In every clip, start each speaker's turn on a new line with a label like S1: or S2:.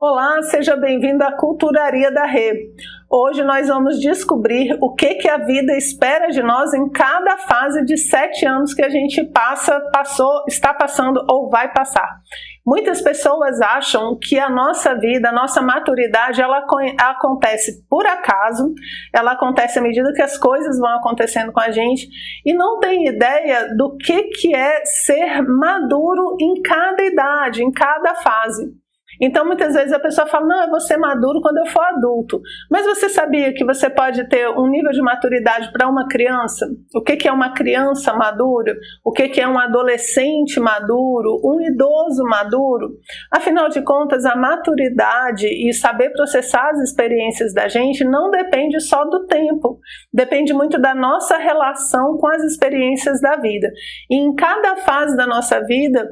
S1: Olá, seja bem-vindo à Culturaria da Rê. Hoje nós vamos descobrir o que a vida espera de nós em cada fase de 7 anos que a gente está passando ou vai passar. Muitas pessoas acham que a nossa vida, a nossa maturidade, ela acontece por acaso, ela acontece à medida que as coisas vão acontecendo com a gente e não tem ideia do que é ser maduro em cada idade, em cada fase. Então muitas vezes a pessoa fala, não, eu vou ser maduro quando eu for adulto. Mas você sabia que você pode ter um nível de maturidade para uma criança? O que é uma criança madura? O que é um adolescente maduro? Um idoso maduro? Afinal de contas, a maturidade e saber processar as experiências da gente não depende só do tempo. Depende muito da nossa relação com as experiências da vida. E em cada fase da nossa vida,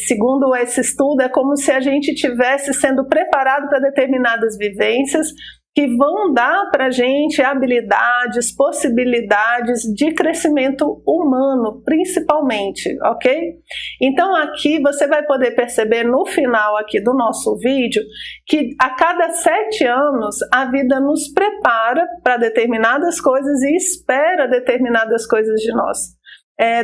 S1: segundo esse estudo, é como se a gente estivesse sendo preparado para determinadas vivências que vão dar para a gente habilidades, possibilidades de crescimento humano, principalmente, ok? Então aqui você vai poder perceber no final aqui do nosso vídeo que a cada 7 anos a vida nos prepara para determinadas coisas e espera determinadas coisas de nós.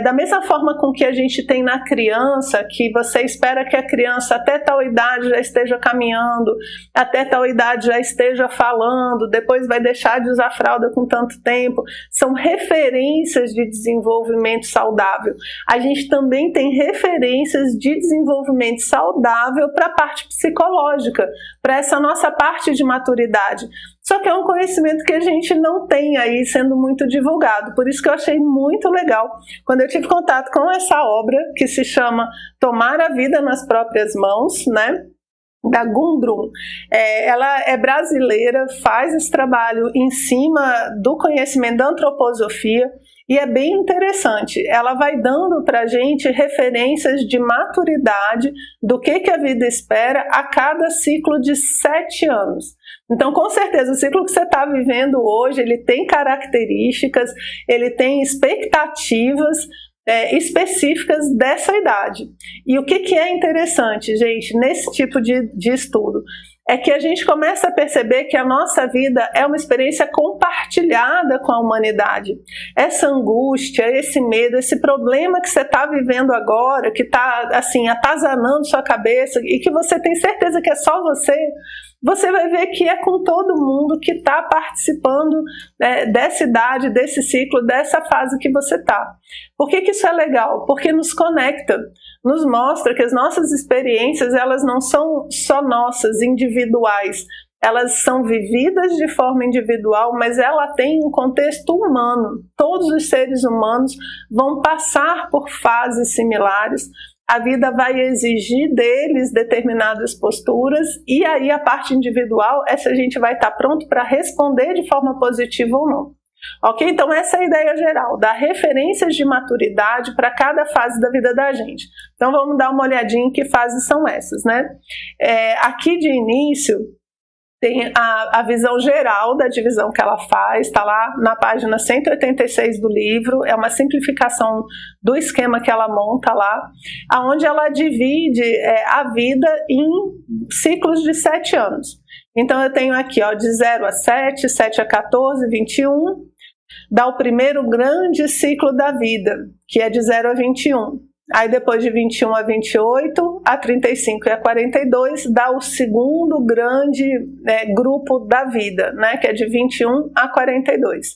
S1: Da mesma forma com que a gente tem na criança, que você espera que a criança até tal idade já esteja caminhando, até tal idade já esteja falando, depois vai deixar de usar fralda com tanto tempo, são referências de desenvolvimento saudável. A gente também tem referências de desenvolvimento saudável para a parte psicológica, para essa nossa parte de maturidade. Só que é um conhecimento que a gente não tem aí sendo muito divulgado. Por isso que eu achei muito legal quando eu tive contato com essa obra que se chama Tomar a Vida nas Próprias Mãos, né? Da Gundrun. Ela é brasileira, faz esse trabalho em cima do conhecimento da antroposofia e é bem interessante. Ela vai dando para a gente referências de maturidade do que a vida espera a cada ciclo de 7 anos. Então, com certeza, o ciclo que você está vivendo hoje, ele tem características, ele tem expectativas específicas dessa idade. E o que é interessante, gente, nesse tipo de estudo, é que a gente começa a perceber que a nossa vida é uma experiência compartilhada com a humanidade. Essa angústia, esse medo, esse problema que você está vivendo agora, que está assim, atazanando sua cabeça e que você tem certeza que é só você vai ver que é com todo mundo que está participando dessa idade, desse ciclo, dessa fase que você está. Por que isso é legal? Porque nos conecta, nos mostra que as nossas experiências, elas não são só nossas, individuais. Elas são vividas de forma individual, mas ela tem um contexto humano. Todos os seres humanos vão passar por fases similares. A vida vai exigir deles determinadas posturas e aí a parte individual, essa a gente vai estar pronto para responder de forma positiva ou não. Ok? Então essa é a ideia geral, dar referências de maturidade para cada fase da vida da gente. Então vamos dar uma olhadinha em que fases são essas, né? Aqui de início tem a visão geral da divisão que ela faz, está lá na página 186 do livro, é uma simplificação do esquema que ela monta lá, onde ela divide a vida em ciclos de 7 anos. Então eu tenho aqui de 0 a 7, 7 a 14, 21, dá o primeiro grande ciclo da vida, que é de 0 a 21. Aí depois de 21 a 28, a 35 e a 42, dá o segundo grande grupo da vida, né, que é de 21 a 42.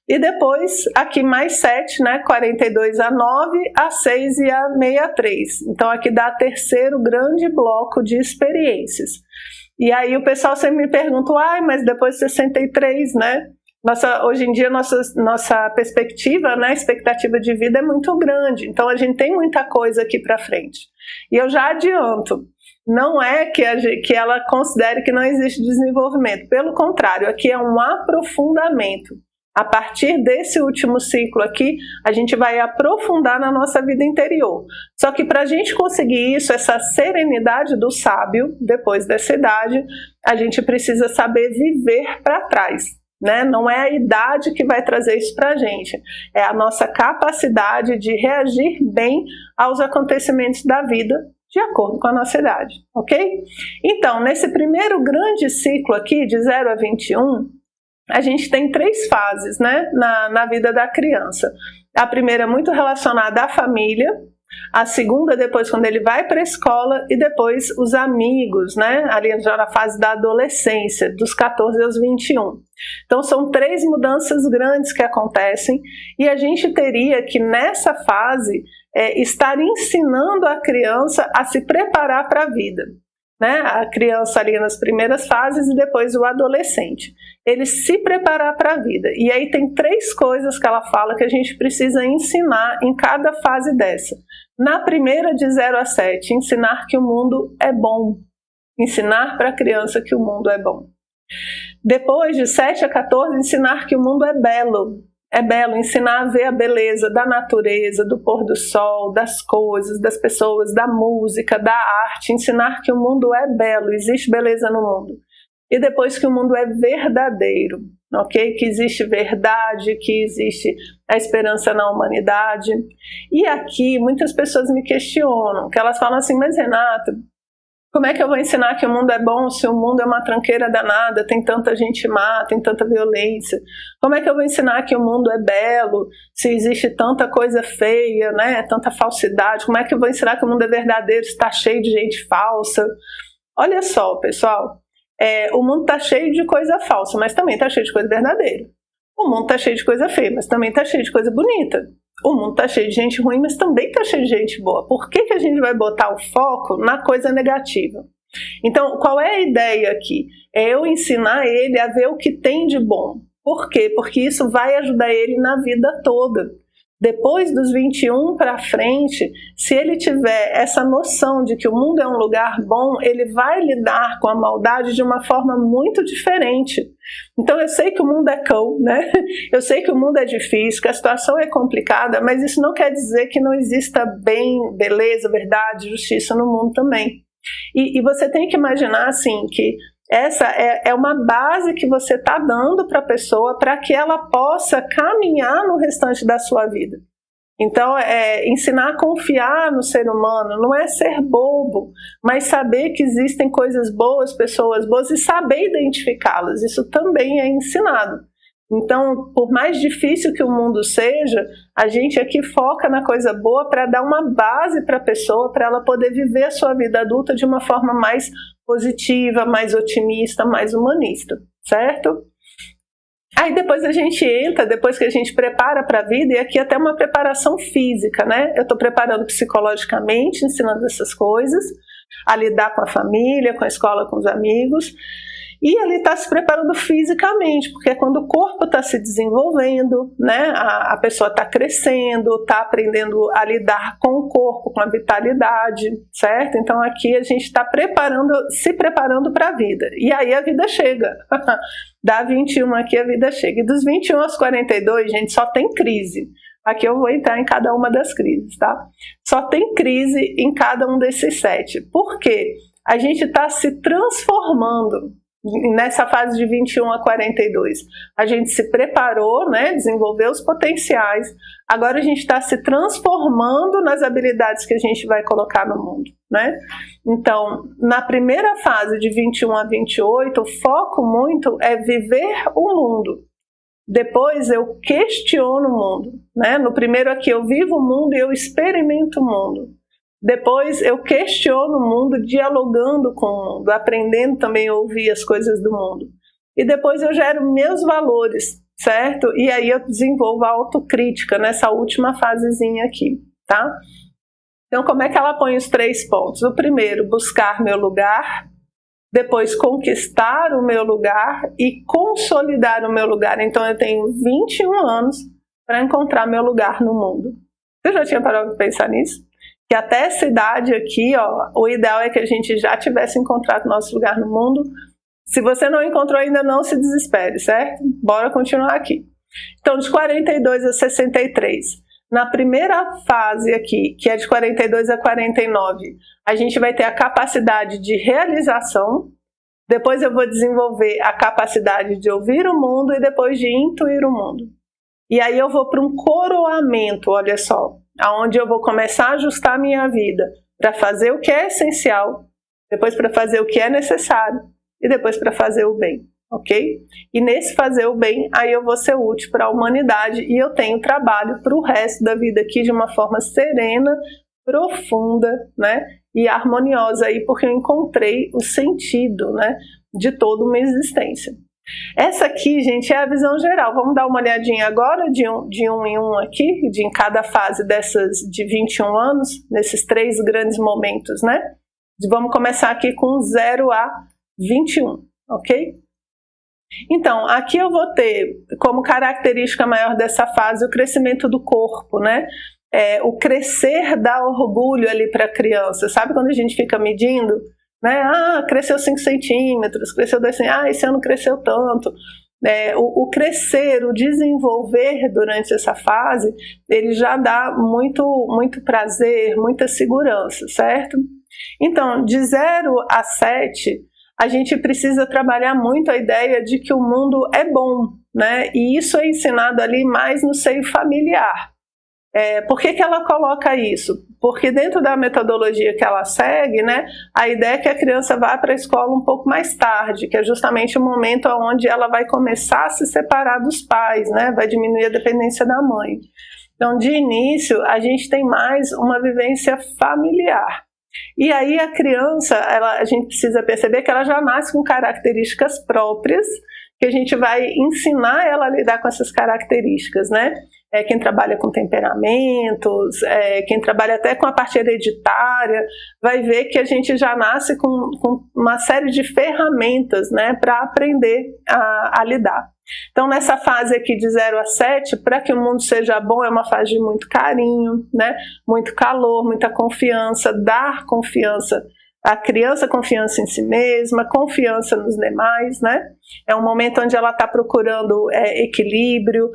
S1: E depois, aqui mais 7, né, 42 a 9, a 6 e a 63. Então aqui dá o terceiro grande bloco de experiências. E aí o pessoal sempre me pergunta, mas depois de 63, né? Hoje em dia nossa perspectiva, né, expectativa de vida é muito grande, então a gente tem muita coisa aqui para frente. E eu já adianto, não é que ela considere que não existe desenvolvimento, pelo contrário, aqui é um aprofundamento. A partir desse último ciclo aqui, a gente vai aprofundar na nossa vida interior. Só que para a gente conseguir isso, essa serenidade do sábio, depois dessa idade, a gente precisa saber viver para trás. Né? Não é a idade que vai trazer isso para a gente, é a nossa capacidade de reagir bem aos acontecimentos da vida de acordo com a nossa idade, ok? Então, nesse primeiro grande ciclo aqui, de 0 a 21, a gente tem 3 fases, né, na vida da criança. A primeira é muito relacionada à família, a segunda depois quando ele vai para a escola e depois os amigos, né, ali já na fase da adolescência, dos 14 aos 21. Então são 3 mudanças grandes que acontecem e a gente teria que nessa fase estar ensinando a criança a se preparar para a vida. Né? A criança ali nas primeiras fases e depois o adolescente. Ele se preparar para a vida. E aí tem 3 coisas que ela fala que a gente precisa ensinar em cada fase dessa. Na primeira, de 0 a 7, ensinar que o mundo é bom. Ensinar para a criança que o mundo é bom. Depois, de 7 a 14, ensinar que o mundo é belo. É belo, ensinar a ver a beleza da natureza, do pôr do sol, das coisas, das pessoas, da música, da arte, ensinar que o mundo é belo, existe beleza no mundo. E depois que o mundo é verdadeiro, ok? Que existe verdade, que existe a esperança na humanidade. E aqui muitas pessoas me questionam, que elas falam assim, mas Renata, como é que eu vou ensinar que o mundo é bom se o mundo é uma tranqueira danada, tem tanta gente má, tem tanta violência? Como é que eu vou ensinar que o mundo é belo se existe tanta coisa feia, né? Tanta falsidade? Como é que eu vou ensinar que o mundo é verdadeiro se está cheio de gente falsa? Olha só, pessoal, o mundo está cheio de coisa falsa, mas também está cheio de coisa verdadeira. O mundo está cheio de coisa feia, mas também está cheio de coisa bonita. O mundo está cheio de gente ruim, mas também está cheio de gente boa. Por que a gente vai botar o foco na coisa negativa? Então, qual é a ideia aqui? É eu ensinar ele a ver o que tem de bom. Por quê? Porque isso vai ajudar ele na vida toda. Depois dos 21 para frente, se ele tiver essa noção de que o mundo é um lugar bom, ele vai lidar com a maldade de uma forma muito diferente. Então eu sei que o mundo é cão, né? Eu sei que o mundo é difícil, que a situação é complicada, mas isso não quer dizer que não exista bem, beleza, verdade, justiça no mundo também. E você tem que imaginar assim que essa é uma base que você está dando para a pessoa para que ela possa caminhar no restante da sua vida. Então, ensinar a confiar no ser humano não é ser bobo, mas saber que existem coisas boas, pessoas boas e saber identificá-las. Isso também é ensinado. Então, por mais difícil que o mundo seja, a gente aqui foca na coisa boa para dar uma base para a pessoa, para ela poder viver a sua vida adulta de uma forma mais positiva, mais otimista, mais humanista, certo? Aí depois a gente entra, depois que a gente prepara para a vida, e aqui até uma preparação física, né? Eu estou preparando psicologicamente, ensinando essas coisas, a lidar com a família, com a escola, com os amigos, e ele está se preparando fisicamente, porque é quando o corpo está se desenvolvendo, né? A pessoa está crescendo, está aprendendo a lidar com o corpo, com a vitalidade, certo? Então aqui a gente está se preparando para a vida, e aí a vida chega. Da 21 aqui a vida chega, e dos 21 aos 42, gente, só tem crise. Aqui eu vou entrar em cada uma das crises, tá? Só tem crise em cada um desses 7. Por quê? A gente está se transformando nessa fase de 21 a 42. A gente se preparou, né, desenvolveu os potenciais, agora a gente está se transformando nas habilidades que a gente vai colocar no mundo, né? Então, na primeira fase de 21 a 28, o foco muito é viver o mundo. Depois eu questiono o mundo, né? No primeiro aqui eu vivo o mundo e eu experimento o mundo. Depois eu questiono o mundo, dialogando com o mundo, aprendendo também a ouvir as coisas do mundo. E depois eu gero meus valores, certo? E aí eu desenvolvo a autocrítica nessa última fasezinha aqui, tá? Então como é que ela põe os 3 pontos? O primeiro, buscar meu lugar. Depois, conquistar o meu lugar e consolidar o meu lugar. Então eu tenho 21 anos para encontrar meu lugar no mundo. Você já tinha parado de pensar nisso? Que até essa idade aqui, ó, o ideal é que a gente já tivesse encontrado nosso lugar no mundo. Se você não encontrou ainda, não se desespere, certo? Bora continuar aqui. Então, de 42 a 63, na primeira fase aqui, que é de 42 a 49, a gente vai ter a capacidade de realização. Depois eu vou desenvolver a capacidade de ouvir o mundo e depois de intuir o mundo. E aí eu vou para um coroamento, olha só, aonde eu vou começar a ajustar a minha vida para fazer o que é essencial, depois para fazer o que é necessário e depois para fazer o bem, ok? E nesse fazer o bem, aí eu vou ser útil para a humanidade e eu tenho trabalho para o resto da vida aqui de uma forma serena, profunda, né? E harmoniosa aí, porque eu encontrei o sentido, né, de toda uma existência. Essa aqui, gente, é a visão geral. Vamos dar uma olhadinha agora de um em um aqui, em cada fase dessas de 21 anos, nesses 3 grandes momentos, né? Vamos começar aqui com 0 a 21, ok? Então, aqui eu vou ter como característica maior dessa fase o crescimento do corpo, né? O crescer dá orgulho ali para a criança. Sabe quando a gente fica medindo? Né? Cresceu 5 centímetros, cresceu 2 centímetros, esse ano cresceu tanto. O crescer, o desenvolver durante essa fase, ele já dá muito prazer, muita segurança, certo? Então, de 0 a 7, a gente precisa trabalhar muito a ideia de que o mundo é bom, né? E isso é ensinado ali mais no seio familiar. Por que ela coloca isso? Porque dentro da metodologia que ela segue, né, a ideia é que a criança vá para a escola um pouco mais tarde, que é justamente o momento onde ela vai começar a se separar dos pais, né, vai diminuir a dependência da mãe. Então, de início, a gente tem mais uma vivência familiar. E aí a criança, a gente precisa perceber que ela já nasce com características próprias, que a gente vai ensinar ela a lidar com essas características, né? Quem trabalha com temperamentos, quem trabalha até com a parte hereditária, vai ver que a gente já nasce com uma série de ferramentas, né, para aprender a lidar. Então, nessa fase aqui de 0 a 7, para que o mundo seja bom, é uma fase de muito carinho, né, muito calor, muita confiança, dar confiança à criança, confiança em si mesma, confiança nos demais, né? É um momento onde ela está procurando equilíbrio,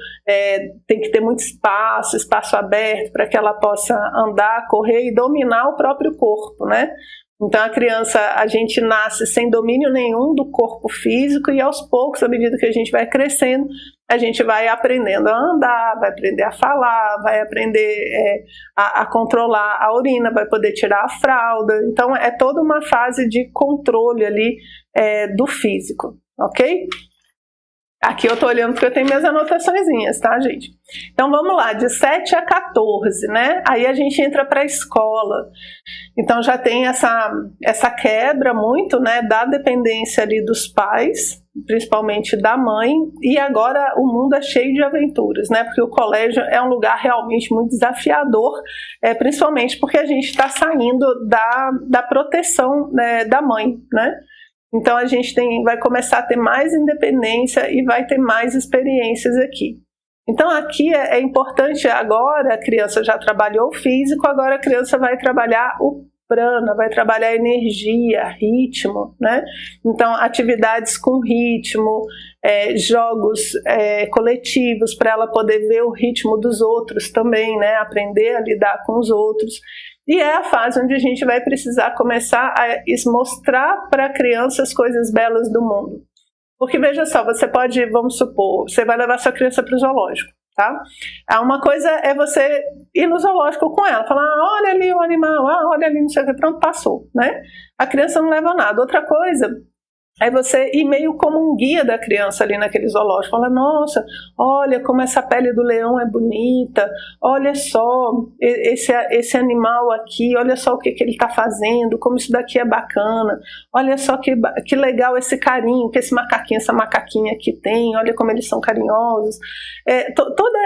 S1: tem que ter muito espaço aberto para que ela possa andar, correr e dominar o próprio corpo, né? Então a criança, a gente nasce sem domínio nenhum do corpo físico e aos poucos, à medida que a gente vai crescendo, a gente vai aprendendo a andar, vai aprender a falar, vai aprender a controlar a urina, vai poder tirar a fralda. Então é toda uma fase de controle ali do físico, ok? Aqui eu estou olhando porque eu tenho minhas anotaçõezinhas, tá, gente? Então vamos lá, de 7 a 14, né? Aí a gente entra para a escola. Então já tem essa quebra muito, né, da dependência ali dos pais, principalmente da mãe, e agora o mundo é cheio de aventuras, né? Porque o colégio é um lugar realmente muito desafiador, principalmente porque a gente está saindo da proteção, né, da mãe, né? Então a gente vai começar a ter mais independência e vai ter mais experiências aqui. Então aqui é importante, agora a criança já trabalhou o físico, agora a criança vai trabalhar o prana, vai trabalhar energia, ritmo, né? Então atividades com ritmo, jogos coletivos para ela poder ver o ritmo dos outros também, né? Aprender a lidar com os outros. E é a fase onde a gente vai precisar começar a mostrar para a criança as coisas belas do mundo. Porque veja só, você pode, vamos supor, você vai levar sua criança para o zoológico, tá? Uma coisa é você ir no zoológico com ela, falar, olha ali o animal, olha ali não sei o que, pronto, passou, né? A criança não leva nada. Outra coisa é você ir meio como um guia da criança ali naquele zoológico. Fala, nossa, olha como essa pele do leão é bonita, olha só esse animal aqui, olha só o que ele está fazendo, como isso daqui é bacana, olha só que legal esse carinho que esse macaquinho, essa macaquinha aqui tem, olha como eles são carinhosos. Toda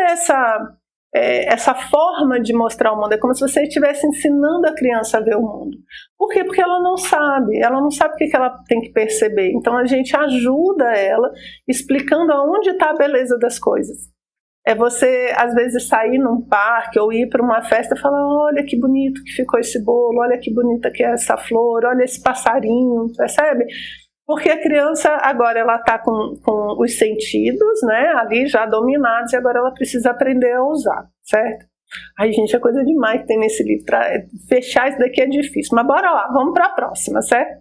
S1: essa forma de mostrar o mundo é como se você estivesse ensinando a criança a ver o mundo. Por quê? Porque ela não sabe o que ela tem que perceber. Então a gente ajuda ela explicando aonde está a beleza das coisas. É você, às vezes, sair num parque ou ir para uma festa e falar, olha que bonito que ficou esse bolo, olha que bonita que é essa flor, olha esse passarinho, percebe? Porque a criança agora ela está com os sentidos, né, ali já dominados, e agora ela precisa aprender a usar, certo? Ai, gente, é coisa demais que tem nesse livro. Fechar isso daqui é difícil, mas bora lá, vamos para a próxima, certo?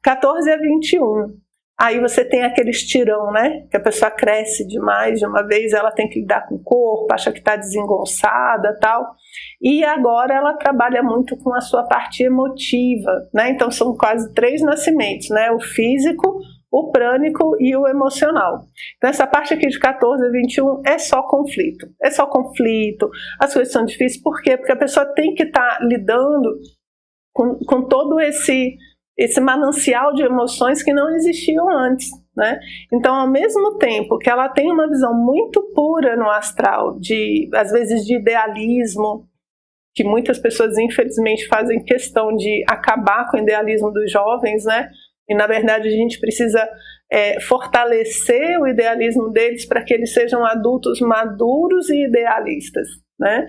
S1: 14 a 21. Aí você tem aquele estirão, né? Que a pessoa cresce demais, de uma vez ela tem que lidar com o corpo, acha que está desengonçada, tal. E agora ela trabalha muito com a sua parte emotiva, né? Então são quase 3 nascimentos, né? O físico, o prânico e o emocional. Então essa parte aqui de 14 a 21 é só conflito. É só conflito, as coisas são difíceis. Por quê? Porque a pessoa tem que estar lidando com todo esse manancial de emoções que não existiam antes, né? Então, ao mesmo tempo que ela tem uma visão muito pura no astral, às vezes de idealismo, que muitas pessoas infelizmente fazem questão de acabar com o idealismo dos jovens, né? E na verdade a gente precisa fortalecer o idealismo deles para que eles sejam adultos maduros e idealistas, né?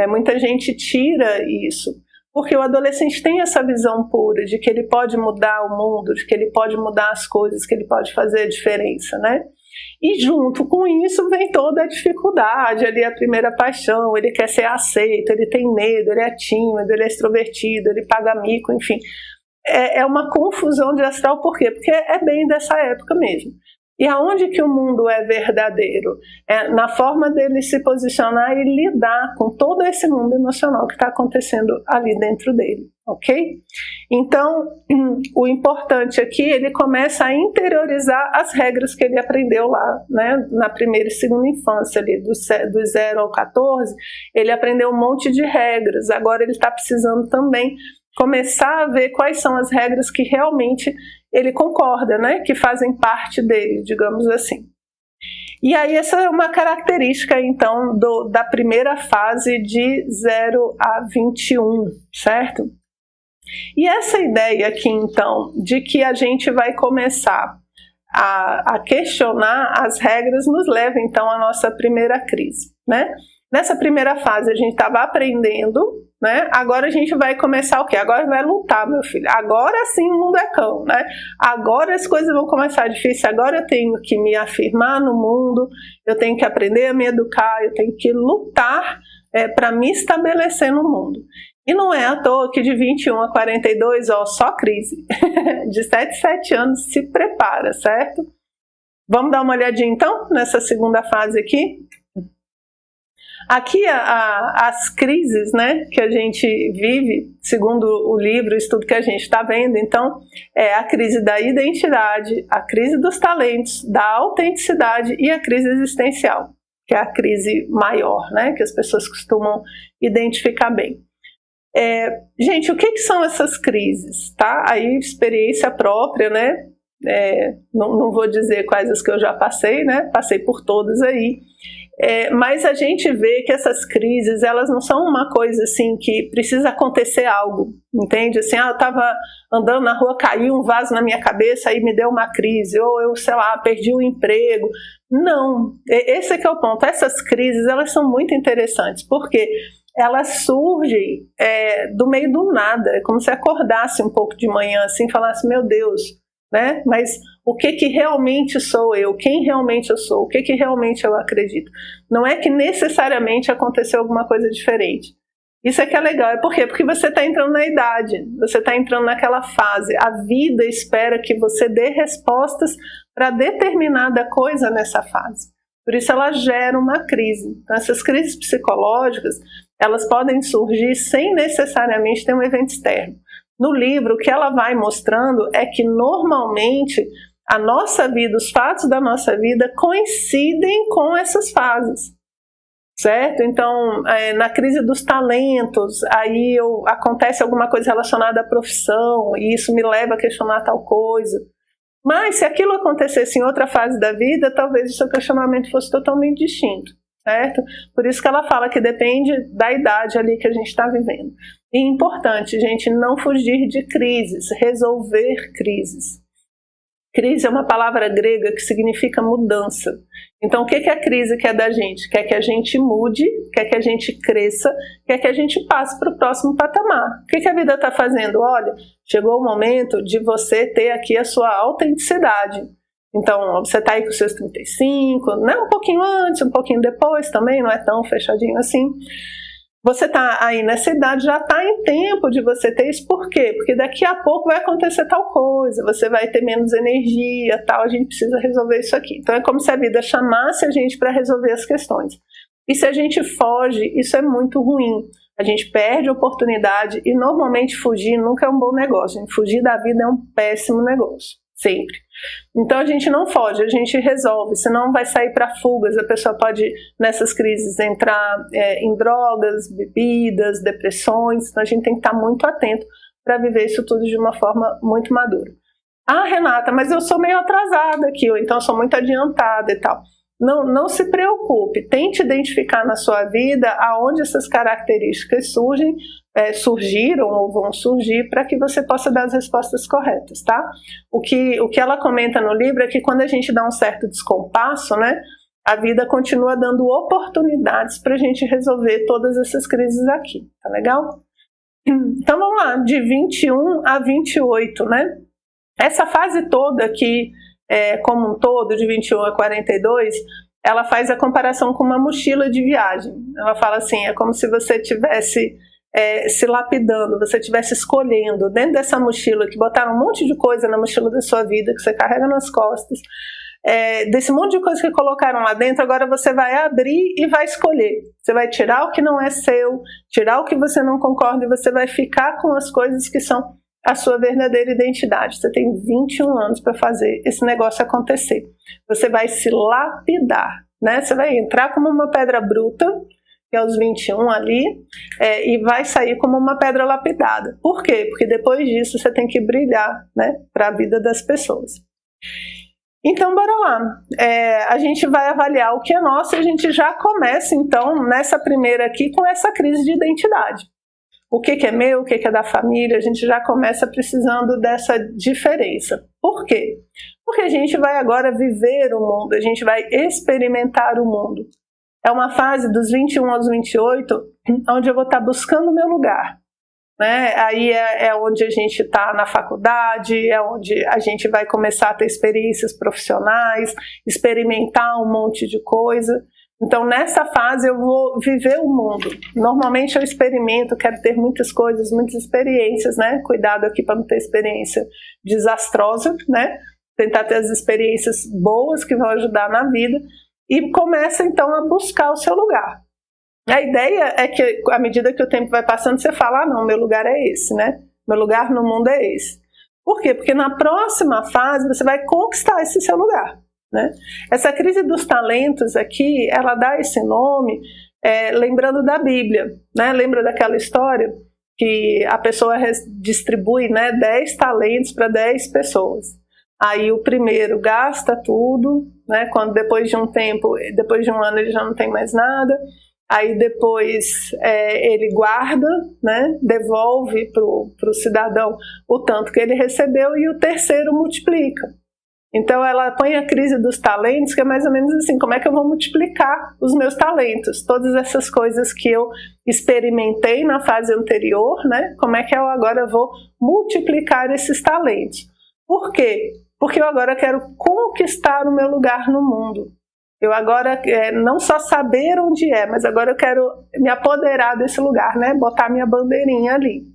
S1: Muita gente tira isso, porque o adolescente tem essa visão pura de que ele pode mudar o mundo, de que ele pode mudar as coisas, que ele pode fazer a diferença, né? E junto com isso vem toda a dificuldade, ali a primeira paixão, ele quer ser aceito, ele tem medo, ele é tímido, ele é extrovertido, ele paga mico, enfim. É uma confusão de astral, por quê? Porque é bem dessa época mesmo. E aonde que o mundo é verdadeiro? É na forma dele se posicionar e lidar com todo esse mundo emocional que está acontecendo ali dentro dele, ok? Então, o importante aqui, ele começa a interiorizar as regras que ele aprendeu lá, né, na primeira e segunda infância, ali, do 0 ao 14, ele aprendeu um monte de regras, agora ele está precisando também começar a ver quais são as regras que realmente ele concorda, né, que fazem parte dele, digamos assim. E aí essa é uma característica, então, da primeira fase de 0 a 21, certo? E essa ideia aqui, então, de que a gente vai começar a questionar as regras, nos leva, então, à nossa primeira crise, né? Nessa primeira fase a gente estava aprendendo, né? Agora a gente vai começar o quê? Agora vai lutar, meu filho. Agora sim o mundo é cão, né? Agora as coisas vão começar difíceis. Agora eu tenho que me afirmar no mundo, eu tenho que aprender a me educar, eu tenho que lutar para me estabelecer no mundo. E não é à toa que de 21 a 42, ó, só crise. De 7 anos, se prepara, certo? Vamos dar uma olhadinha então nessa segunda fase aqui? Aqui as crises, né, que a gente vive, segundo o livro, o estudo que a gente está vendo, então, é a crise da identidade, a crise dos talentos, da autenticidade e a crise existencial, que é a crise maior, né, que as pessoas costumam identificar bem. Gente, o que são essas crises? Tá? Aí, experiência própria, né? Não vou dizer quais as que eu já passei, né? Passei por todas aí. Mas a gente vê que essas crises, elas não são uma coisa assim que precisa acontecer algo, entende? Assim, eu estava andando na rua, caiu um vaso na minha cabeça, aí me deu uma crise, ou eu, sei lá, perdi o emprego. Não, esse é que é o ponto. Essas crises, elas são muito interessantes, porque elas surgem do meio do nada, é como se acordasse um pouco de manhã assim e falasse, meu Deus, né? Mas o que realmente sou eu? Quem realmente eu sou? O que realmente eu acredito? Não é que necessariamente aconteceu alguma coisa diferente. Isso é que é legal. Por quê? Porque você está entrando na idade, você está entrando naquela fase. A vida espera que você dê respostas para determinada coisa nessa fase. Por isso ela gera uma crise. Então essas crises psicológicas, elas podem surgir sem necessariamente ter um evento externo. No livro, o que ela vai mostrando é que normalmente a nossa vida, os fatos da nossa vida coincidem com essas fases, certo? Então, na crise dos talentos, aí acontece alguma coisa relacionada à profissão e isso me leva a questionar tal coisa. Mas se aquilo acontecesse em outra fase da vida, talvez o seu questionamento fosse totalmente distinto, certo? Por isso que ela fala que depende da idade ali que a gente está vivendo. E é importante, gente, não fugir de crises, resolver crises. Crise é uma palavra grega que significa mudança. Então, o que a crise quer da gente? Quer que a gente mude, quer que a gente cresça, quer que a gente passe para o próximo patamar. O que a vida está fazendo? Olha, chegou o momento de você ter aqui a sua autenticidade. Então, você está aí com os seus 35, né? Um pouquinho antes, um pouquinho depois também, não é tão fechadinho assim. Você está aí nessa idade, já está em tempo de você ter isso. Por quê? Porque daqui a pouco vai acontecer tal coisa, você vai ter menos energia, tal, a gente precisa resolver isso aqui. Então é como se a vida chamasse a gente para resolver as questões. E se a gente foge, isso é muito ruim. A gente perde a oportunidade e normalmente fugir nunca é um bom negócio. Fugir da vida é um péssimo negócio, sempre. Então a gente não foge, a gente resolve, senão vai sair para fugas. A pessoa pode, nessas crises, entrar em drogas, bebidas, depressões. Então a gente tem que estar muito atento para viver isso tudo de uma forma muito madura. Ah, Renata, mas eu sou meio atrasada aqui, ou então eu sou muito adiantada e tal. Não se preocupe, tente identificar na sua vida aonde essas características surgiram ou vão surgir, para que você possa dar as respostas corretas, tá? O que ela comenta no livro é que quando a gente dá um certo descompasso, né, a vida continua dando oportunidades para a gente resolver todas essas crises aqui, tá legal? Então vamos lá, de 21 a 28, né? Essa fase toda aqui, como um todo, de 21 a 42, ela faz a comparação com uma mochila de viagem. Ela fala assim, é como se você estivesse se lapidando, você estivesse escolhendo dentro dessa mochila, que botaram um monte de coisa na mochila da sua vida, que você carrega nas costas, desse monte de coisa que colocaram lá dentro, agora você vai abrir e vai escolher. Você vai tirar o que não é seu, tirar o que você não concorda, e você vai ficar com as coisas que são a sua verdadeira identidade. Você tem 21 anos para fazer esse negócio acontecer. Você vai se lapidar, né? Você vai entrar como uma pedra bruta, que é os 21 ali, e vai sair como uma pedra lapidada. Por quê? Porque depois disso você tem que brilhar, né, para a vida das pessoas. Então, bora lá. A gente vai avaliar o que é nosso e a gente já começa, então, nessa primeira aqui, com essa crise de identidade. O que é meu, o que é da família, a gente já começa precisando dessa diferença. Por quê? Porque a gente vai agora viver o mundo, a gente vai experimentar o mundo. É uma fase dos 21 aos 28, onde eu vou estar buscando o meu lugar. Né? Aí é onde a gente está na faculdade, é onde a gente vai começar a ter experiências profissionais, experimentar um monte de coisa. Então, nessa fase, eu vou viver o mundo. Normalmente, eu experimento, quero ter muitas coisas, muitas experiências, né? Cuidado aqui para não ter experiência desastrosa, né? Tentar ter as experiências boas que vão ajudar na vida. E começa, então, a buscar o seu lugar. A ideia é que, à medida que o tempo vai passando, você fala, não, meu lugar é esse, né? Meu lugar no mundo é esse. Por quê? Porque na próxima fase, você vai conquistar esse seu lugar. Né? Essa crise dos talentos aqui, ela dá esse nome lembrando da Bíblia, né? Lembra daquela história que a pessoa distribui, né, 10 talentos para 10 pessoas. Aí o primeiro gasta tudo, né? Quando depois de um tempo, depois de um ano ele já não tem mais nada. Aí depois ele guarda, né? Devolve para o cidadão o tanto que ele recebeu, e o terceiro multiplica. Então ela põe a crise dos talentos, que é mais ou menos assim, como é que eu vou multiplicar os meus talentos? Todas essas coisas que eu experimentei na fase anterior, né? Como é que eu agora vou multiplicar esses talentos? Por quê? Porque eu agora quero conquistar o meu lugar no mundo. Eu agora não só saber onde mas agora eu quero me apoderar desse lugar, né? Botar minha bandeirinha ali.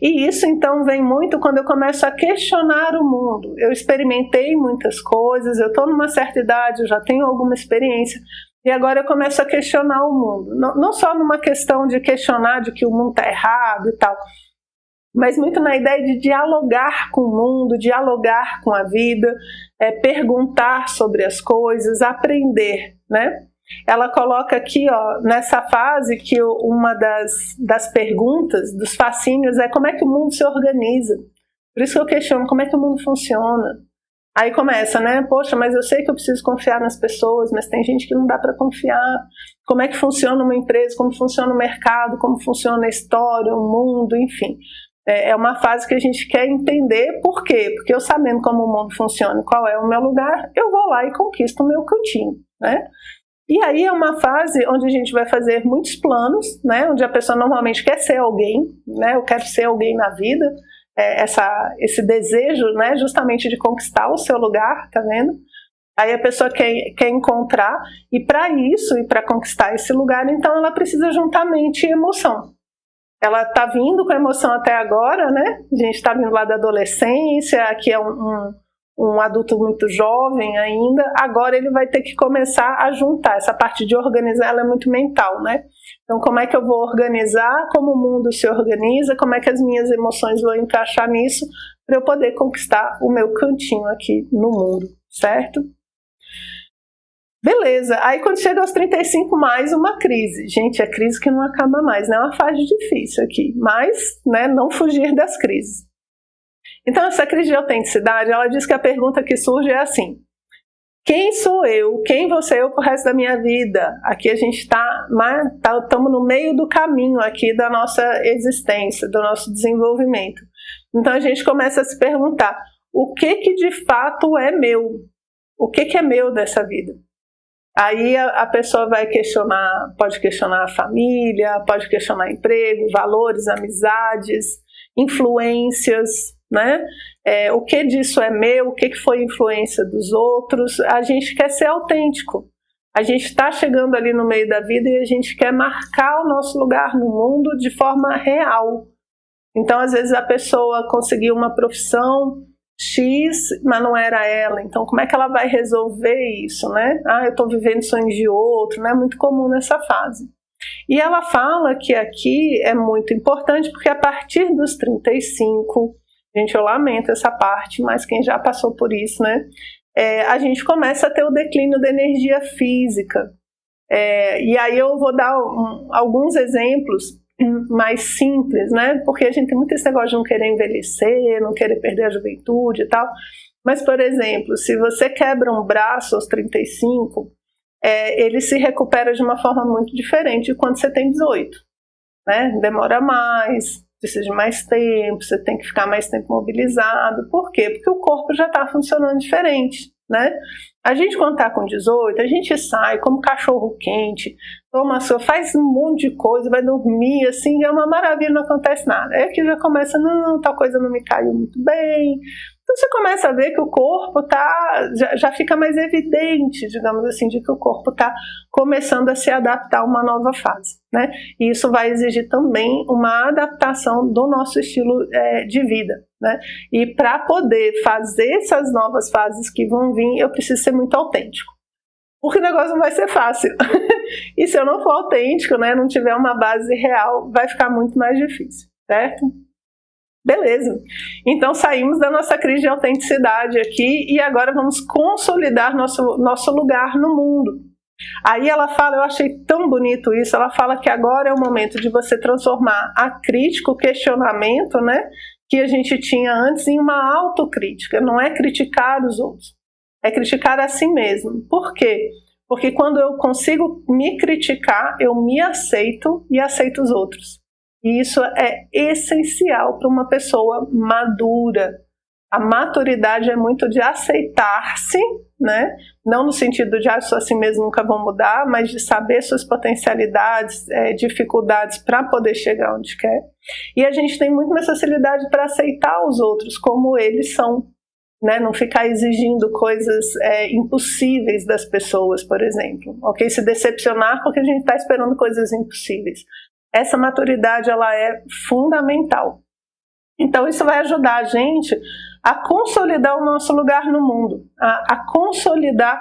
S1: E isso então vem muito quando eu começo a questionar o mundo. Eu experimentei muitas coisas, eu estou numa certa idade, eu já tenho alguma experiência, e agora eu começo a questionar o mundo. Não só numa questão de questionar de que o mundo está errado e tal, mas muito na ideia de dialogar com o mundo, dialogar com a vida, perguntar sobre as coisas, aprender, né? Ela coloca aqui, ó, nessa fase, que uma das perguntas, dos fascínios, é como é que o mundo se organiza. Por isso que eu questiono como é que o mundo funciona. Aí começa, né? Poxa, mas eu sei que eu preciso confiar nas pessoas, mas tem gente que não dá para confiar. Como é que funciona uma empresa, como funciona o mercado, como funciona a história, o mundo, enfim. É uma fase que a gente quer entender. Por quê? Porque eu sabendo como o mundo funciona e qual é o meu lugar, eu vou lá e conquisto o meu cantinho, né? E aí é uma fase onde a gente vai fazer muitos planos, né? Onde a pessoa normalmente quer ser alguém, né? Eu quero ser alguém na vida, esse desejo, né? Justamente de conquistar o seu lugar, tá vendo? Aí a pessoa quer encontrar, e para isso, e para conquistar esse lugar, então ela precisa juntar mente e emoção. Ela está vindo com a emoção até agora, né? A gente está vindo lá da adolescência, aqui é um adulto muito jovem ainda, agora ele vai ter que começar a juntar. Essa parte de organizar, ela é muito mental, né? Então, como é que eu vou organizar, como o mundo se organiza, como é que as minhas emoções vão encaixar nisso, para eu poder conquistar o meu cantinho aqui no mundo, certo? Beleza, aí quando chega aos 35, mais uma crise. Gente, é crise que não acaba mais, né? É uma fase difícil aqui, mas, né, não fugir das crises. Então, essa crise de autenticidade, ela diz que a pergunta que surge é assim: quem sou eu? Quem vou ser eu pro resto da minha vida? Aqui a gente estamos no meio do caminho aqui da nossa existência, do nosso desenvolvimento. Então, a gente começa a se perguntar, o que de fato é meu? O que é meu dessa vida? Aí a pessoa vai questionar, pode questionar a família, pode questionar emprego, valores, amizades, influências, né? O que disso é meu, o que foi influência dos outros. A gente quer ser autêntico. A gente está chegando ali no meio da vida e a gente quer marcar o nosso lugar no mundo de forma real. Então, às vezes, a pessoa conseguiu uma profissão X, mas não era ela. Então, como é que ela vai resolver isso, né? Eu estou vivendo sonhos de outro, né? Muito comum nessa fase. E ela fala que aqui é muito importante porque a partir dos 35, gente, eu lamento essa parte, mas quem já passou por isso, né? A gente começa a ter o declínio da energia física. E aí eu vou dar alguns exemplos mais simples, né? Porque a gente tem muito esse negócio de não querer envelhecer, não querer perder a juventude e tal. Mas, por exemplo, se você quebra um braço aos 35, ele se recupera de uma forma muito diferente de quando você tem 18, né? Demora mais, precisa de mais tempo, você tem que ficar mais tempo mobilizado. Por quê? Porque o corpo já está funcionando diferente, né? A gente, quando está com 18, a gente sai como cachorro quente, toma faz um monte de coisa, vai dormir, assim, é uma maravilha, não acontece nada. Aí aqui já começa, não, tal coisa não me caiu muito bem. Então você começa a ver que o corpo já fica mais evidente, digamos assim, de que o corpo está começando a se adaptar a uma nova fase, né? E isso vai exigir também uma adaptação do nosso estilo de vida, né? E para poder fazer essas novas fases que vão vir, eu preciso ser muito autêntico. Porque o negócio não vai ser fácil. E se eu não for autêntico, né, não tiver uma base real, vai ficar muito mais difícil, certo? Beleza. Então saímos da nossa crise de autenticidade aqui e agora vamos consolidar nosso lugar no mundo. Aí ela fala, eu achei tão bonito isso, ela fala que agora é o momento de você transformar a crítica, o questionamento, né, que a gente tinha antes, em uma autocrítica. Não é criticar os outros, é criticar a si mesmo. Por quê? Porque quando eu consigo me criticar, eu me aceito e aceito os outros. E isso é essencial para uma pessoa madura. A maturidade é muito de aceitar-se, né? Não no sentido de só assim mesmo nunca vão mudar, mas de saber suas potencialidades, dificuldades para poder chegar onde quer. E a gente tem muito mais facilidade para aceitar os outros como eles são, né? Não ficar exigindo coisas impossíveis das pessoas, por exemplo. Ok? Se decepcionar porque a gente está esperando coisas impossíveis. Essa maturidade, ela é fundamental. Então isso vai ajudar a gente a consolidar o nosso lugar no mundo, a consolidar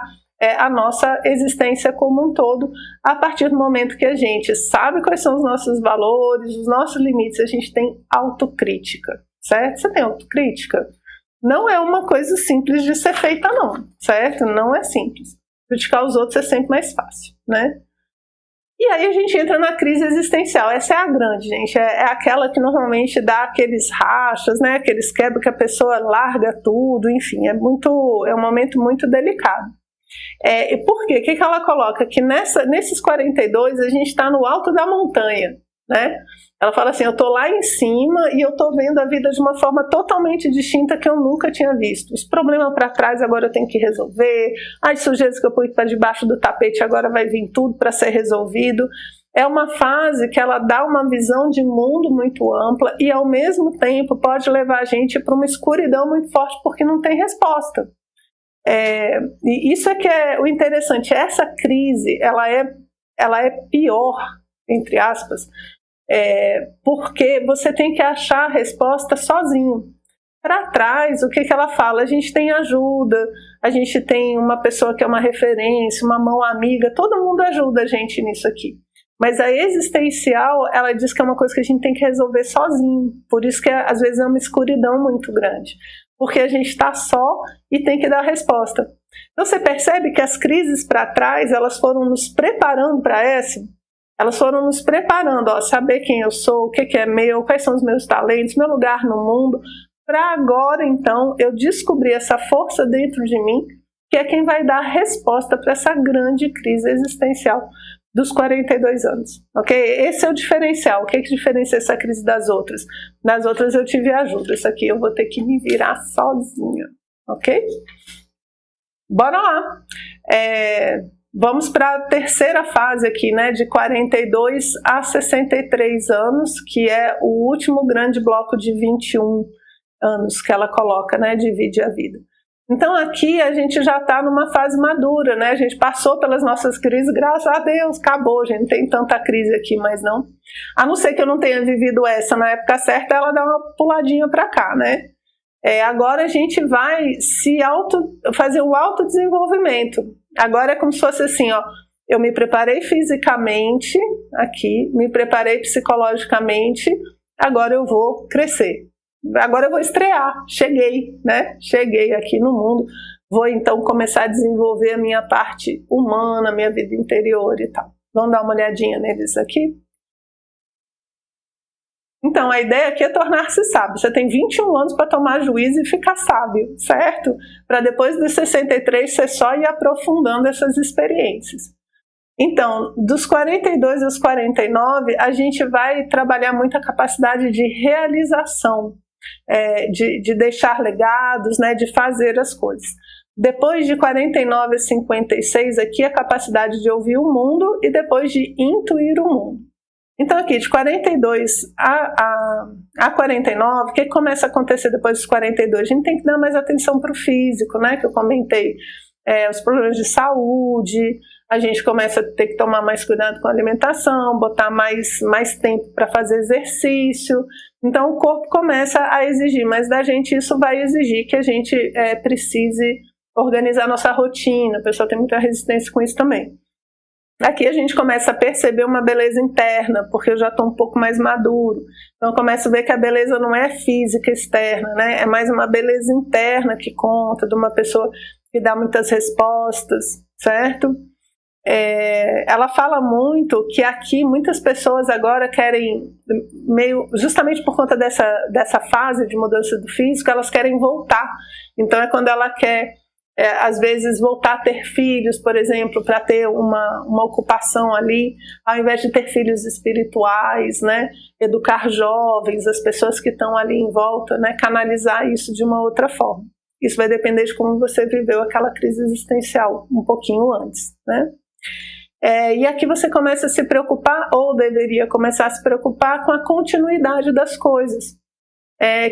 S1: a nossa existência como um todo, a partir do momento que a gente sabe quais são os nossos valores, os nossos limites, a gente tem autocrítica, certo? Você tem autocrítica? Não é uma coisa simples de ser feita não, certo? Não é simples. Criticar os outros é sempre mais fácil, né? E aí a gente entra na crise existencial. Essa é a grande, gente. É aquela que normalmente dá aqueles rachas, né? Aqueles quebra que a pessoa larga tudo, enfim. É um momento muito delicado. E por quê? O que ela coloca? Que nesses 42 a gente está no alto da montanha, né? Ela fala assim, eu estou lá em cima e eu estou vendo a vida de uma forma totalmente distinta que eu nunca tinha visto. Os problemas para trás agora eu tenho que resolver, as sujeiras que eu pus para debaixo do tapete agora vai vir tudo para ser resolvido. É uma fase que ela dá uma visão de mundo muito ampla e ao mesmo tempo pode levar a gente para uma escuridão muito forte porque não tem resposta. E isso é que é o interessante. Essa crise, ela é pior, entre aspas, porque você tem que achar a resposta sozinho. Para trás, o que ela fala? A gente tem ajuda, a gente tem uma pessoa que é uma referência, uma mão amiga, todo mundo ajuda a gente nisso aqui. Mas a existencial, ela diz que é uma coisa que a gente tem que resolver sozinho. Por isso que às vezes é uma escuridão muito grande. Porque a gente está só e tem que dar a resposta. Então você percebe que as crises para trás, elas foram nos preparando para essa. Elas foram nos preparando, saber quem eu sou, o que é meu, quais são os meus talentos, meu lugar no mundo. Para agora, então, eu descobrir essa força dentro de mim, que é quem vai dar a resposta para essa grande crise existencial dos 42 anos, ok? Esse é o diferencial. O que diferencia essa crise das outras? Das outras eu tive ajuda, isso aqui eu vou ter que me virar sozinha, ok? Bora lá! Vamos para a terceira fase aqui, né, de 42 a 63 anos, que é o último grande bloco de 21 anos que ela coloca, né, divide a vida. Então aqui a gente já está numa fase madura, né? A gente passou pelas nossas crises, graças a Deus, acabou, gente, não tem tanta crise aqui mais não. A não ser que eu não tenha vivido essa na época certa, ela dá uma puladinha para cá, né? Agora a gente vai fazer o autodesenvolvimento. Agora é como se fosse assim, eu me preparei fisicamente aqui, me preparei psicologicamente, agora eu vou crescer. Agora eu vou estrear, cheguei, né? Cheguei aqui no mundo, vou então começar a desenvolver a minha parte humana, a minha vida interior e tal. Vamos dar uma olhadinha neles aqui? Então, a ideia aqui é tornar-se sábio. Você tem 21 anos para tomar juízo e ficar sábio, certo? Para depois dos 63 você só ir aprofundando essas experiências. Então, dos 42 aos 49, a gente vai trabalhar muito a capacidade de realização, de deixar legados, né, de fazer as coisas. Depois de 49 a 56, aqui a capacidade de ouvir o mundo e depois de intuir o mundo. Então aqui, de 42 a 49, o que começa a acontecer depois dos 42? A gente tem que dar mais atenção para o físico, né, que eu comentei, os problemas de saúde, a gente começa a ter que tomar mais cuidado com a alimentação, botar mais tempo para fazer exercício. Então o corpo começa a exigir, mas da gente isso vai exigir que a gente precise organizar nossa rotina. A pessoa tem muita resistência com isso também. Aqui a gente começa a perceber uma beleza interna, porque eu já estou um pouco mais maduro. Então eu começo a ver que a beleza não é física externa, né? É mais uma beleza interna que conta, de uma pessoa que dá muitas respostas, certo? Ela fala muito que aqui muitas pessoas agora querem, justamente por conta dessa fase de mudança do físico, elas querem voltar. Então é quando ela quer, às vezes, voltar a ter filhos, por exemplo, para ter uma ocupação ali, ao invés de ter filhos espirituais, né? Educar jovens, as pessoas que estão ali em volta, né? Canalizar isso de uma outra forma. Isso vai depender de como você viveu aquela crise existencial um pouquinho antes, né? E aqui você começa a se preocupar, ou deveria começar a se preocupar com a continuidade das coisas.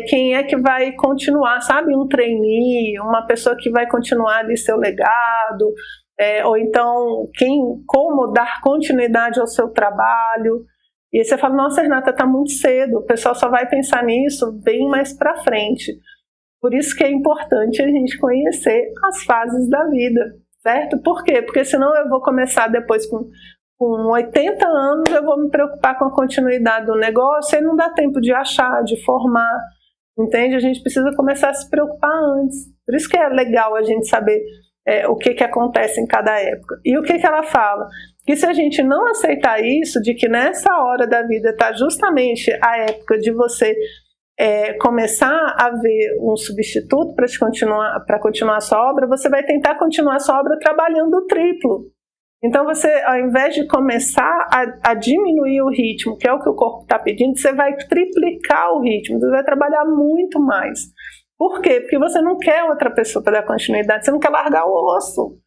S1: Quem é que vai continuar, sabe? Um trainee, uma pessoa que vai continuar ali seu legado, ou então como dar continuidade ao seu trabalho. E aí você fala, nossa, Renata, está muito cedo, o pessoal só vai pensar nisso bem mais para frente. Por isso que é importante a gente conhecer as fases da vida, certo? Por quê? Porque senão eu vou começar depois com 80 anos, eu vou me preocupar com a continuidade do negócio e não dá tempo de achar, de formar, entende? A gente precisa começar a se preocupar antes. Por isso que é legal a gente saber o que acontece em cada época. E o que ela fala? Que se a gente não aceitar isso, de que nessa hora da vida está justamente a época de você começar a ver um substituto para continuar a sua obra, você vai tentar continuar a sua obra trabalhando o triplo. Então você, ao invés de começar a diminuir o ritmo, que é o que o corpo está pedindo, você vai triplicar o ritmo, você vai trabalhar muito mais. Por quê? Porque você não quer outra pessoa para dar continuidade, você não quer largar o osso.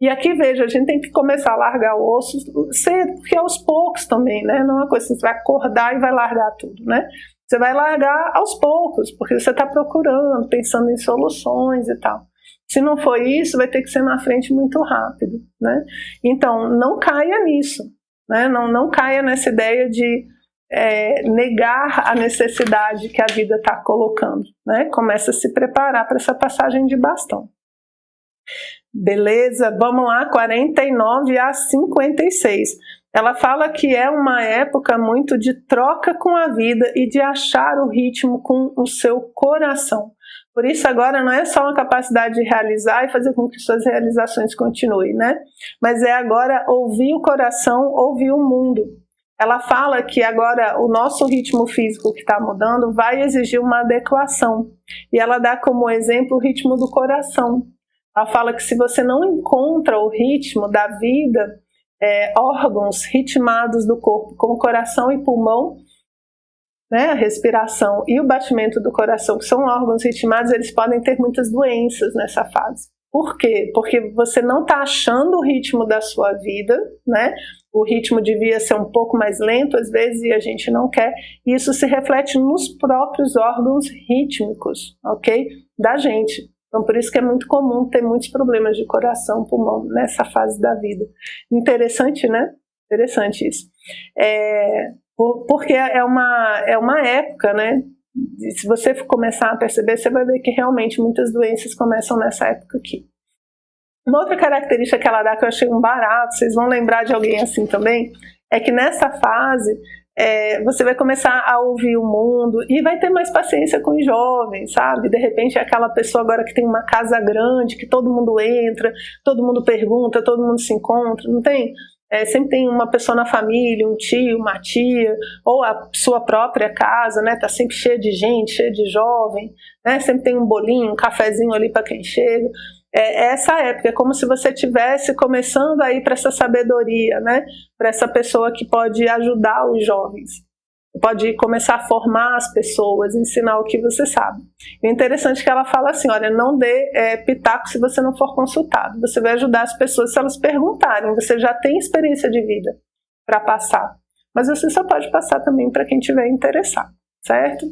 S1: E aqui, veja, a gente tem que começar a largar o osso cedo, porque aos poucos também, né? Não é uma coisa assim, você vai acordar e vai largar tudo, né? Você vai largar aos poucos, porque você está procurando, pensando em soluções e tal. Se não for isso, vai ter que ser na frente muito rápido, né? Então, não caia nisso, né? Não caia nessa ideia de negar a necessidade que a vida está colocando, né? Começa a se preparar para essa passagem de bastão. Beleza, vamos lá, 49 a 56. Ela fala que é uma época muito de troca com a vida e de achar o ritmo com o seu coração. Por isso agora não é só uma capacidade de realizar e fazer com que suas realizações continuem, né? Mas é agora ouvir o coração, ouvir o mundo. Ela fala que agora o nosso ritmo físico que está mudando vai exigir uma adequação. E ela dá como exemplo o ritmo do coração. Ela fala que se você não encontra o ritmo da vida, órgãos ritmados do corpo, como coração e pulmão, né, a respiração e o batimento do coração, que são órgãos ritmados, eles podem ter muitas doenças nessa fase. Por quê? Porque você não está achando o ritmo da sua vida, né? O ritmo devia ser um pouco mais lento às vezes e a gente não quer. E isso se reflete nos próprios órgãos rítmicos, ok? Da gente. Então por isso que é muito comum ter muitos problemas de coração, pulmão nessa fase da vida. Interessante, né? Interessante isso. Porque é uma época, né? E se você começar a perceber, você vai ver que realmente muitas doenças começam nessa época aqui. Uma outra característica que ela dá, que eu achei um barato, vocês vão lembrar de alguém assim também, é que nessa fase você vai começar a ouvir o mundo e vai ter mais paciência com os jovens, sabe? De repente é aquela pessoa agora que tem uma casa grande, que todo mundo entra, todo mundo pergunta, todo mundo se encontra, não tem? Sempre tem uma pessoa na família, um tio, uma tia, ou a sua própria casa, né? Tá sempre cheia de gente, cheia de jovem, né? Sempre tem um bolinho, um cafezinho ali para quem chega. Essa época é como se você estivesse começando a ir para essa sabedoria, né? Para essa pessoa que pode ajudar os jovens. Pode começar a formar as pessoas, ensinar o que você sabe. O interessante é que ela fala assim, olha, não dê pitaco se você não for consultado. Você vai ajudar as pessoas se elas perguntarem. Você já tem experiência de vida para passar. Mas você só pode passar também para quem tiver interessado, certo?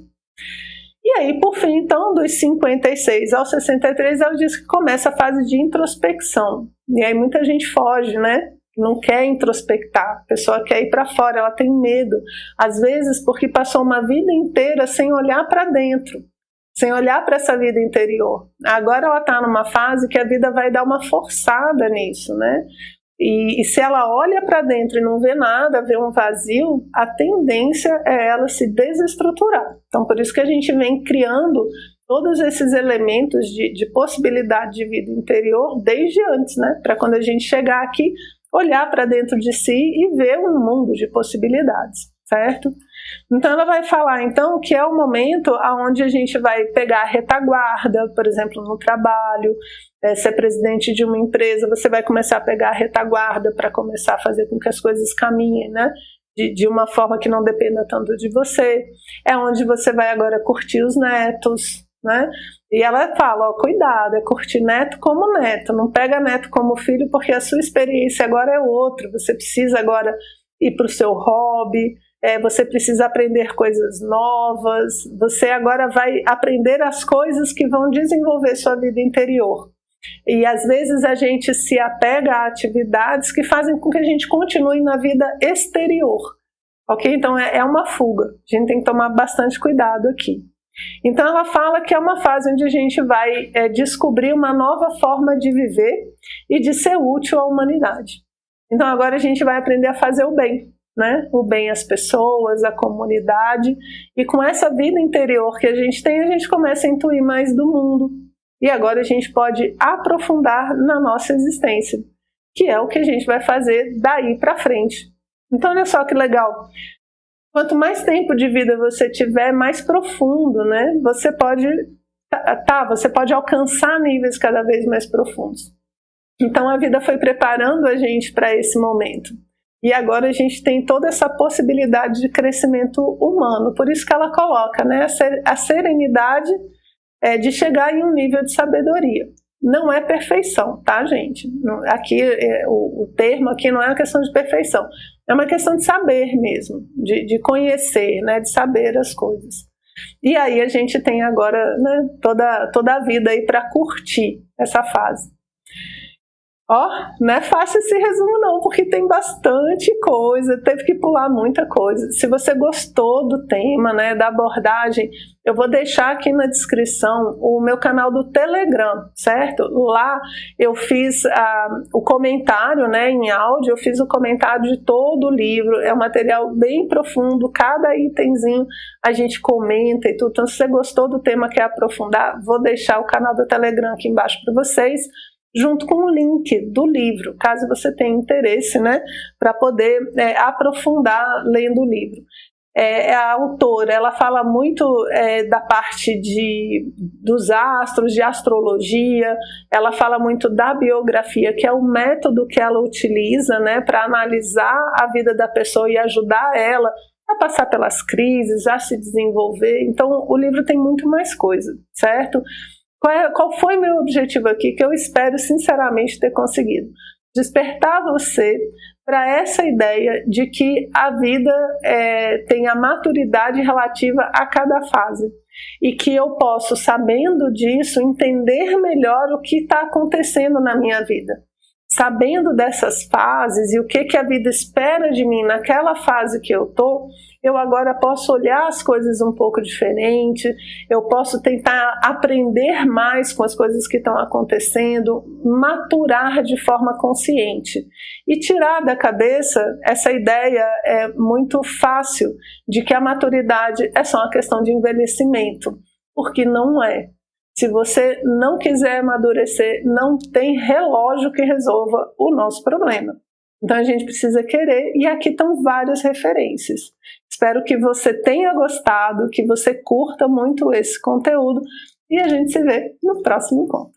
S1: E aí, por fim, então, dos 56 aos 63, ela diz que começa a fase de introspecção. E aí muita gente foge, né? Não quer introspectar, a pessoa quer ir para fora, ela tem medo, às vezes porque passou uma vida inteira sem olhar para dentro, sem olhar para essa vida interior. Agora ela está numa fase que a vida vai dar uma forçada nisso, né? E se ela olha para dentro e não vê nada, vê um vazio, a tendência é ela se desestruturar. Então por isso que a gente vem criando todos esses elementos de possibilidade de vida interior desde antes, né? Para quando a gente chegar aqui, olhar para dentro de si e ver um mundo de possibilidades, certo? Então ela vai falar então que é o momento onde a gente vai pegar a retaguarda, por exemplo, no trabalho, se é presidente de uma empresa, você vai começar a pegar a retaguarda para começar a fazer com que as coisas caminhem, né? De uma forma que não dependa tanto de você. É onde você vai agora curtir os netos, né? E ela fala, cuidado, é curtir neto como neto, não pega neto como filho, porque a sua experiência agora é outra, você precisa agora ir para o seu hobby, você precisa aprender coisas novas, você agora vai aprender as coisas que vão desenvolver sua vida interior. E às vezes a gente se apega a atividades que fazem com que a gente continue na vida exterior, ok? Então é uma fuga, a gente tem que tomar bastante cuidado aqui. Então ela fala que é uma fase onde a gente vai descobrir uma nova forma de viver e de ser útil à humanidade. Então agora a gente vai aprender a fazer o bem, né? O bem às pessoas, à comunidade, e com essa vida interior que a gente tem, a gente começa a intuir mais do mundo. E agora a gente pode aprofundar na nossa existência, que é o que a gente vai fazer daí para frente. Então olha só que legal. Quanto mais tempo de vida você tiver, mais profundo, né? Você pode alcançar níveis cada vez mais profundos. Então a vida foi preparando a gente para esse momento. E agora a gente tem toda essa possibilidade de crescimento humano. Por isso que ela coloca, né, a serenidade de chegar em um nível de sabedoria. Não é perfeição, tá, gente? Aqui, o termo aqui não é uma questão de perfeição. É uma questão de saber mesmo, de conhecer, né, de saber as coisas. E aí a gente tem agora, né, toda a vida aí para curtir essa fase. Ó, não é fácil esse resumo não, porque tem bastante coisa, teve que pular muita coisa. Se você gostou do tema, né, da abordagem, eu vou deixar aqui na descrição o meu canal do Telegram, certo? Lá eu fiz o comentário, né, em áudio, eu fiz o comentário de todo o livro, é um material bem profundo, cada itemzinho a gente comenta e tudo. Então, se você gostou do tema, quer aprofundar, vou deixar o canal do Telegram aqui embaixo para vocês, junto com o link do livro, caso você tenha interesse, né, para poder aprofundar lendo o livro. A autora, ela fala muito da parte dos astros, de astrologia, ela fala muito da biografia, que é o método que ela utiliza, né, para analisar a vida da pessoa e ajudar ela a passar pelas crises, a se desenvolver. Então, o livro tem muito mais coisa, certo? Qual foi meu objetivo aqui, que eu espero sinceramente ter conseguido? Despertar você para essa ideia de que a vida tem a maturidade relativa a cada fase e que eu posso, sabendo disso, entender melhor o que está acontecendo na minha vida. Sabendo dessas fases e o que a vida espera de mim naquela fase que eu estou, eu agora posso olhar as coisas um pouco diferente, eu posso tentar aprender mais com as coisas que estão acontecendo, maturar de forma consciente e tirar da cabeça essa ideia muito fácil de que a maturidade é só uma questão de envelhecimento, porque não é. Se você não quiser amadurecer, não tem relógio que resolva o nosso problema. Então a gente precisa querer, e aqui estão várias referências. Espero que você tenha gostado, que você curta muito esse conteúdo, e a gente se vê no próximo encontro.